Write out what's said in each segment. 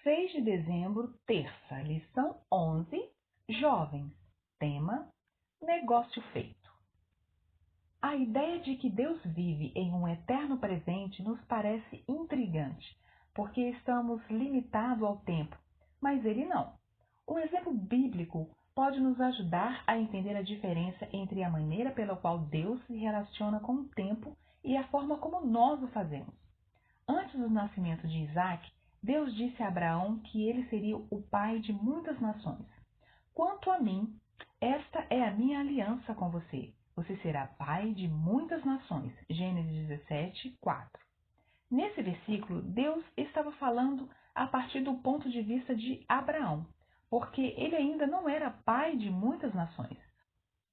6 de dezembro, terça, lição 11, jovens, tema, negócio feito. A ideia de que Deus vive em um eterno presente nos parece intrigante, porque estamos limitados ao tempo, mas Ele não. Um exemplo bíblico pode nos ajudar a entender a diferença entre a maneira pela qual Deus se relaciona com o tempo e a forma como nós o fazemos. Antes do nascimento de Isaac, Deus disse a Abraão que ele seria o pai de muitas nações. Quanto a mim, esta é a minha aliança com você. Você será pai de muitas nações. Gênesis 17, 4. Nesse versículo, Deus estava falando a partir do ponto de vista de Abraão, porque ele ainda não era pai de muitas nações.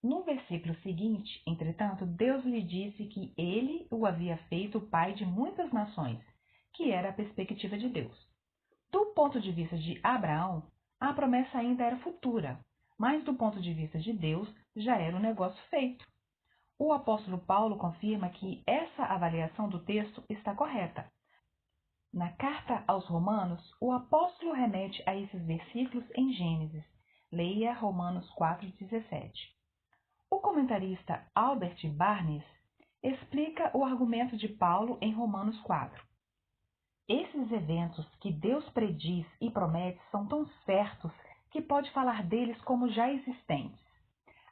No versículo seguinte, entretanto, Deus lhe disse que ele o havia feito pai de muitas nações, que era a perspectiva de Deus. Do ponto de vista de Abraão, a promessa ainda era futura, mas do ponto de vista de Deus, já era um negócio feito. O apóstolo Paulo confirma que essa avaliação do texto está correta. Na carta aos Romanos, o apóstolo remete a esses versículos em Gênesis. Leia Romanos 4,17. O comentarista Albert Barnes explica o argumento de Paulo em Romanos 4. Esses eventos que Deus prediz e promete são tão certos que pode falar deles como já existentes.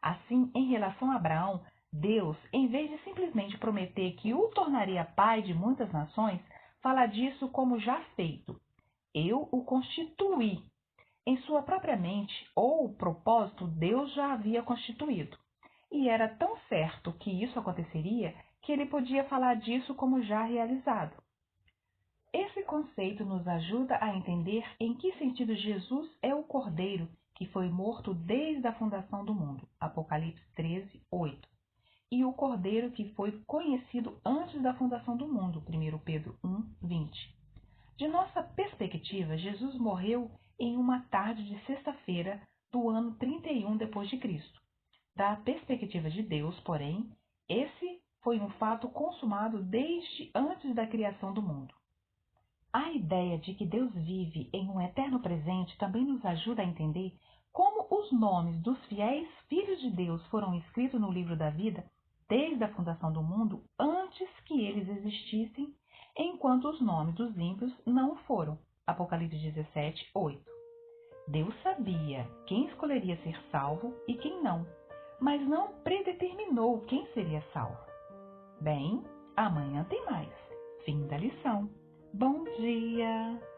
Assim, em relação a Abraão, Deus, em vez de simplesmente prometer que o tornaria pai de muitas nações, fala disso como já feito. Eu o constituí. Em sua própria mente ou propósito, Deus já havia constituído. E era tão certo que isso aconteceria que ele podia falar disso como já realizado. Esse conceito nos ajuda a entender em que sentido Jesus é o Cordeiro que foi morto desde a fundação do mundo, Apocalipse 13, 8, e o Cordeiro que foi conhecido antes da fundação do mundo, 1 Pedro 1, 20. De nossa perspectiva, Jesus morreu em uma tarde de sexta-feira do ano 31 d.C. Da perspectiva de Deus, porém, esse foi um fato consumado desde antes da criação do mundo. A ideia de que Deus vive em um eterno presente também nos ajuda a entender como os nomes dos fiéis filhos de Deus foram escritos no livro da vida desde a fundação do mundo antes que eles existissem, enquanto os nomes dos ímpios não foram. Apocalipse 17, 8. Deus sabia quem escolheria ser salvo e quem não, mas não predeterminou quem seria salvo. Bem, amanhã tem mais. Fim da lição. Bom dia!